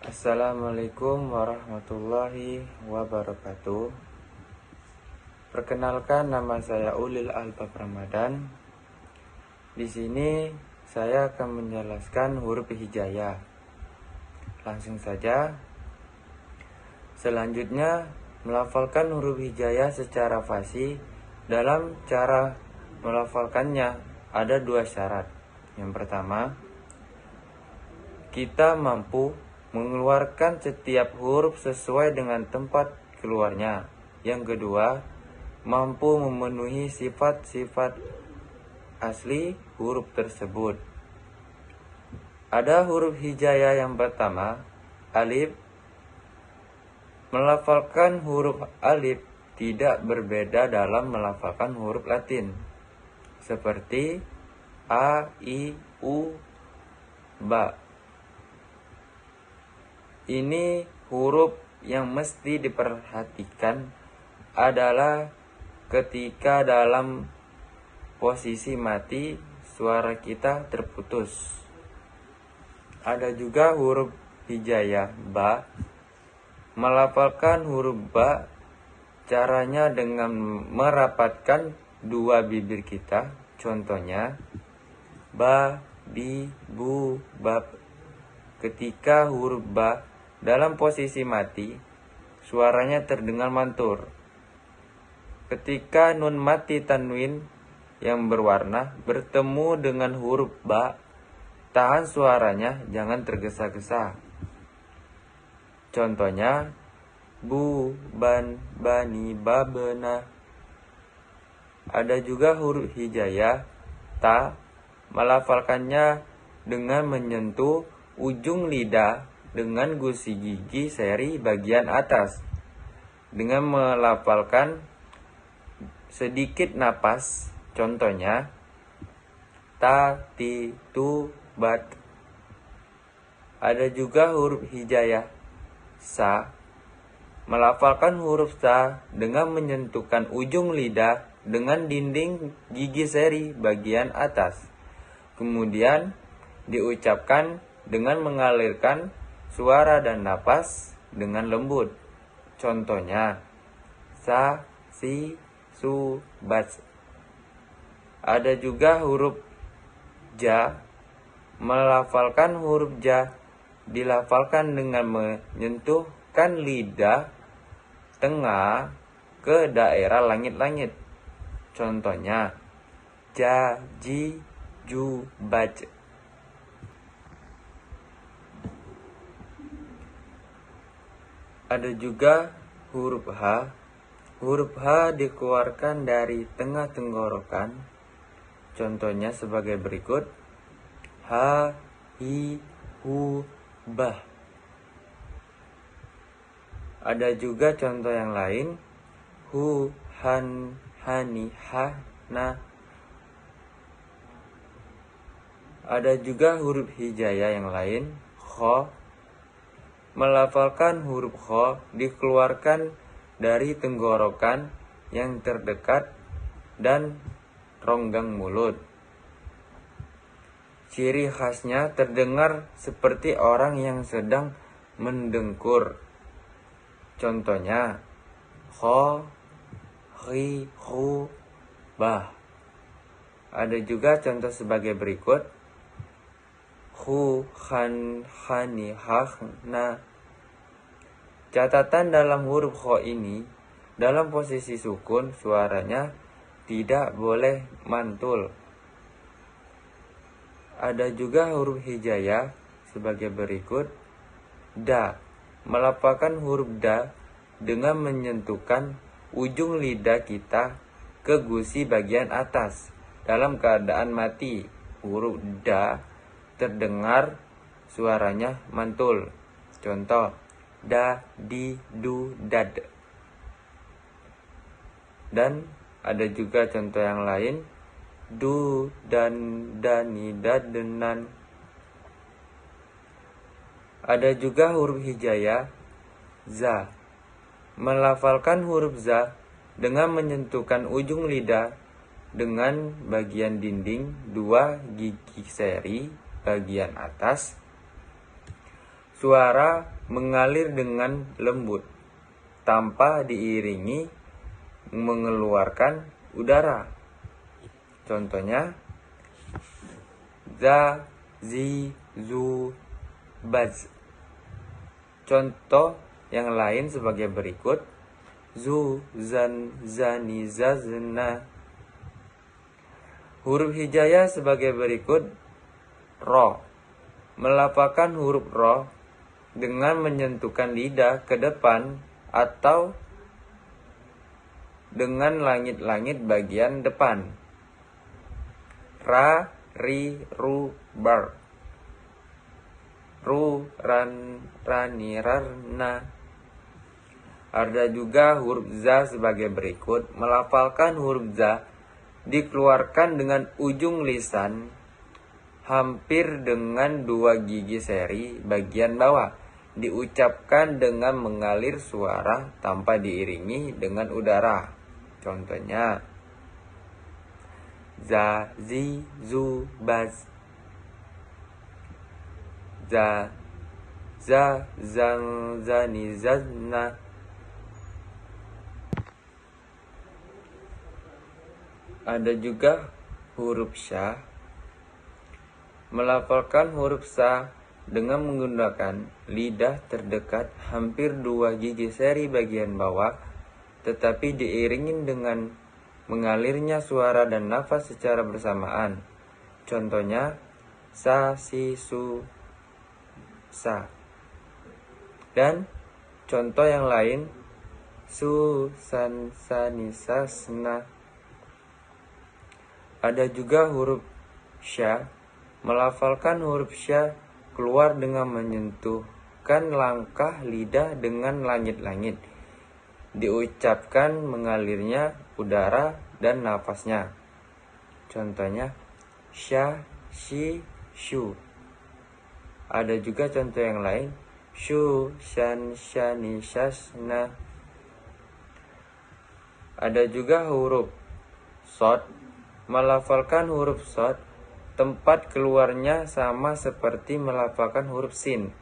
Assalamualaikum warahmatullahi wabarakatuh. Perkenalkan, nama saya Ulil Albab Ramadan. Di sini saya akan menjelaskan huruf hijaiyah. Langsung saja. Selanjutnya, melafalkan huruf hijaiyah secara fasih. Dalam cara melafalkannya ada dua syarat. Yang pertama, kita mampu mengeluarkan setiap huruf sesuai dengan tempat keluarnya. Yang kedua, mampu memenuhi sifat-sifat asli huruf tersebut. Ada huruf hijaiyah yang pertama, alif. Melafalkan huruf alif tidak berbeda dalam melafalkan huruf Latin, seperti a, i, u, ba. Ini huruf yang mesti diperhatikan adalah ketika dalam posisi mati suara kita terputus. Ada juga huruf hijaiyah ba. Melafalkan huruf ba caranya dengan merapatkan dua bibir kita. Contohnya ba, bi, bu, bab. Ketika huruf ba dalam posisi mati, suaranya terdengar mantul. Ketika nun mati tanwin yang berwarna bertemu dengan huruf ba, tahan suaranya, jangan tergesa-gesa. Contohnya, bu, ban, bani, babena. Ada juga huruf hijaiyah ta. Melafalkannya dengan menyentuh ujung lidah dengan gusi gigi seri bagian atas, dengan melafalkan sedikit napas. Contohnya ta, ti, tu, bat. Ada juga huruf hijaiyah sa. Melafalkan huruf sa dengan menyentuhkan ujung lidah dengan dinding gigi seri bagian atas, kemudian diucapkan dengan mengalirkan suara dan napas dengan lembut. Contohnya sa, si, su, bat. Ada juga huruf ja. Melafalkan huruf ja dilafalkan dengan menyentuhkan lidah tengah ke daerah langit-langit. Contohnya ja, ji, ju, baj. Ada juga huruf H. Huruf H dikeluarkan dari tengah tenggorokan. Contohnya sebagai berikut. Ha, hi, hu, bah. Ada juga contoh yang lain. Hu, han, hani, ha, na. Ada juga huruf hijaiyah yang lain. Kho. Melafalkan huruf kho dikeluarkan dari tenggorokan yang terdekat dan ronggang mulut. Ciri khasnya terdengar seperti orang yang sedang mendengkur. Contohnya kho, hi, hu, bah. Ada juga contoh sebagai berikut. Hu, han, hani, hah, na. Catatan dalam huruf kho ini, dalam posisi sukun suaranya tidak boleh mantul. Ada juga huruf hijaiyah sebagai berikut. Da. Melafalkan huruf da dengan menyentuhkan ujung lidah kita ke gusi bagian atas dalam keadaan mati. Huruf da terdengar suaranya mantul. Contoh da, di, du, dad. Dan ada juga contoh yang lain. Du, dan, dani, dadenan. Ada juga huruf hijaiyah za. Melafalkan huruf za dengan menyentuhkan ujung lidah dengan bagian dinding dua gigi seri bagian atas, suara mengalir dengan lembut tanpa diiringi mengeluarkan udara. Contohnya za, zi, zu, baz. Contoh yang lain sebagai berikut: zu, zan, zani, zazna. Huruf hijaiyah sebagai berikut: ro. Melafalkan huruf ro dengan menyentuhkan lidah ke depan atau dengan langit-langit bagian depan. Ra, ri, ru, bar. Ru, ran, rani, rarna. Ada juga huruf za sebagai berikut. Melafalkan huruf za dikeluarkan dengan ujung lisan hampir dengan 2 gigi seri bagian bawah. Diucapkan dengan mengalir suara tanpa diiringi dengan udara. Contohnya za, zi, zu, baz. Za, za, zan, zani, zazna. Ada juga huruf sya. Melafalkan huruf sya dengan menggunakan lidah terdekat hampir 2 gigi seri bagian bawah, tetapi diiringi dengan mengalirnya suara dan nafas secara bersamaan. Contohnya sa, si, su, sa. Dan contoh yang lain su, san, sani, sasna. Ada juga huruf sya. Melafalkan huruf sya keluar dengan menyentuhkan langkah lidah dengan langit-langit. Diucapkan mengalirnya udara dan nafasnya. Contohnya sya, shi, shu. Ada juga contoh yang lain shu, shan, shani, shasna. Ada juga huruf shod. Melafalkan huruf shod, tempat keluarnya sama seperti melafalkan huruf sin.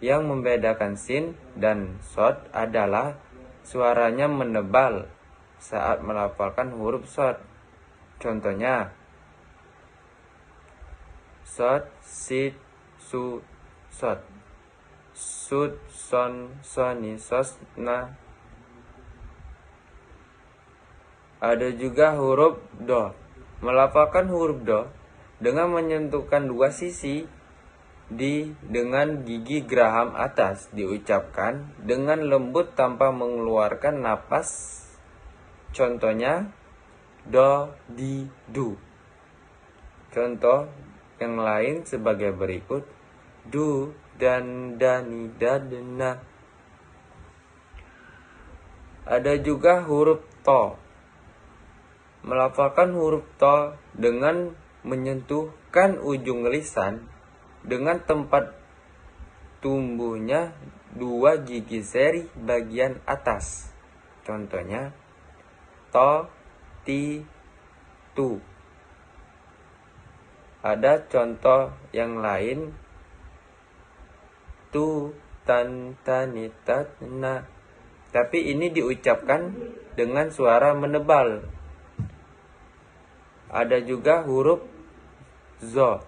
Yang membedakan sin dan shod adalah suaranya menebal saat melafalkan huruf shod. Contohnya shod, sit, su, shod. Sud, son, soni, sosna. Ada juga huruf do. Melafalkan huruf do dengan menyentuhkan 2 sisi dengan gigi geraham atas, diucapkan dengan lembut tanpa mengeluarkan napas. Contohnya do, di, du. Contoh yang lain sebagai berikut: du, dan, dani, dadna. Ada juga huruf to. Melafalkan huruf to dengan menyentuhkan ujung lisan dengan tempat tumbuhnya 2 gigi seri bagian atas. Contohnya to, ti, tu. Ada contoh yang lain tu, tan, tani, tatna. Tapi ini diucapkan dengan suara menebal. Ada juga huruf zo.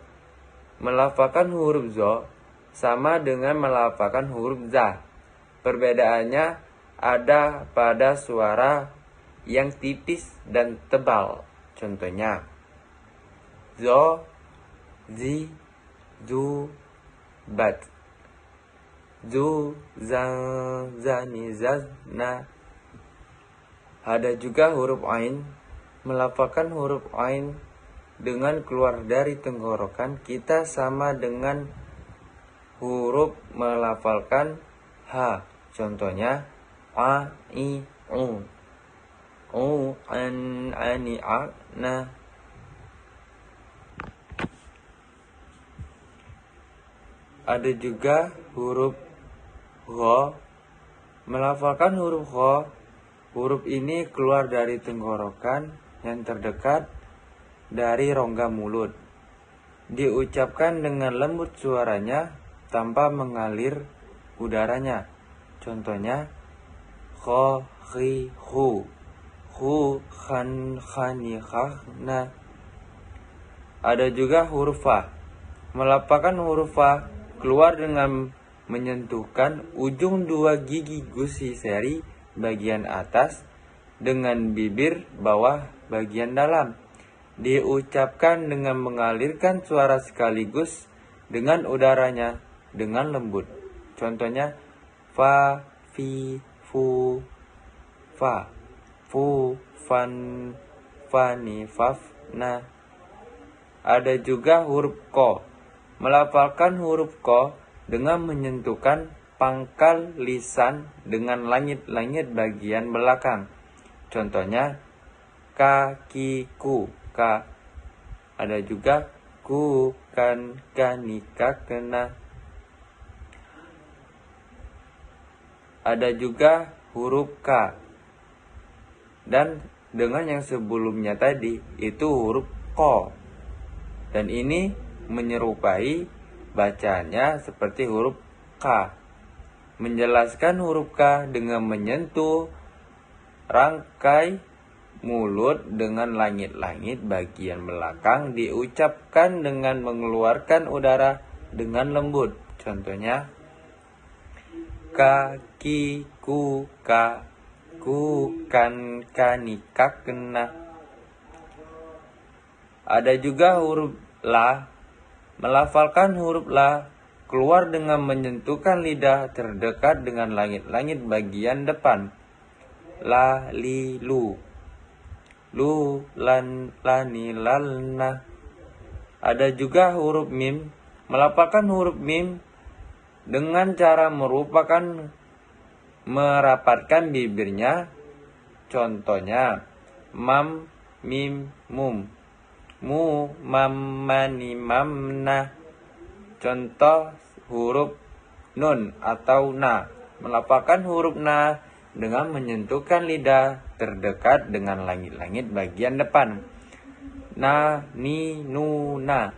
Melafalkan huruf zo sama dengan melafalkan huruf za. Perbedaannya ada pada suara yang tipis dan tebal. Contohnya zo, zi, zu, bat. Zu, zan, zani, zazna. Ada juga huruf ain. Melafalkan huruf ain dengan keluar dari tenggorokan kita sama dengan huruf melafalkan ha. Contohnya a, i, u. U, an, ani, a, na. Ada juga huruf gho. Melafalkan huruf gho, huruf ini keluar dari tenggorokan yang terdekat dari rongga mulut. Diucapkan dengan lembut suaranya tanpa mengalir udaranya. Contohnya kho, khi, hu, khan, khani, khana. Ada juga huruf fa. Melafalkan huruf fa keluar dengan menyentuhkan ujung dua gigi gusi seri bagian atas dengan bibir bawah bagian dalam. Diucapkan dengan mengalirkan suara sekaligus dengan udaranya dengan lembut. Contohnya fa, fi, fu, fa, fu, fan, fani, faf, na. Ada juga huruf ko. Melafalkan huruf ko dengan menyentuhkan pangkal lisan dengan langit-langit bagian belakang. Contohnya kakiku, ka. Ada juga ku, kan, kani, kena. Ada juga huruf k. Dan dengan yang sebelumnya tadi itu huruf ko. Dan ini menyerupai bacanya seperti huruf K. Menjelaskan huruf K dengan menyentuh rangkai mulut dengan langit-langit bagian belakang diucapkan dengan mengeluarkan udara dengan lembut. Contohnya kaki, ku, ka, ku, kan, kani, kena. Ada juga huruf la. Melafalkan huruf la keluar dengan menyentuhkan lidah terdekat dengan langit-langit bagian depan. La, li, lu. Lu, lan, lani, lalna. Ada juga huruf mim. Melafalkan huruf mim dengan cara merapatkan bibirnya. Contohnya mam, mim, mum. Mu, mam, mani, mamna. Contoh huruf nun atau na. Melafalkan huruf na dengan menyentuhkan lidah terdekat dengan langit-langit bagian depan. Na, ni, nu, na.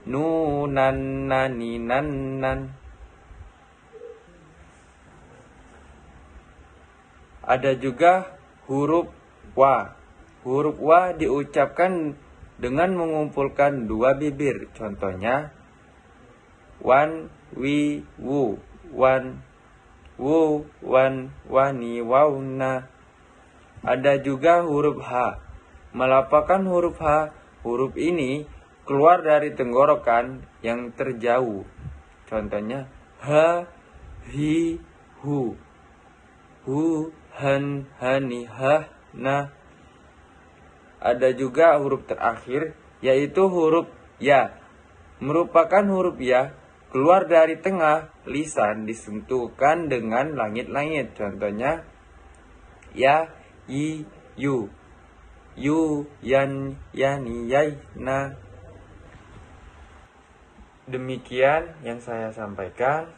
Nu, nan, nani, nan, nan. Ada juga huruf wa. Huruf wa diucapkan dengan mengumpulkan dua bibir. Contohnya wan, wi, wu. Wan, wu, wan, wani, wauna. Ada juga huruf H. Melafalkan huruf H, huruf ini keluar dari tenggorokan yang terjauh. Contohnya ha, hi, hu. Hu, han, hani, ha, na. Ada juga huruf terakhir, yaitu huruf ya. Merupakan huruf ya keluar dari tengah lisan disentuhkan dengan langit-langit. Contohnya ya, yi, yu. Yu, yan, yani, yai, na. Demikian yang saya sampaikan.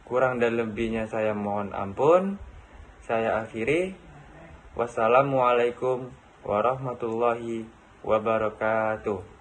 Kurang dan lebihnya saya mohon ampun. Saya akhiri. Wassalamualaikum warahmatullahi wabarakatuh.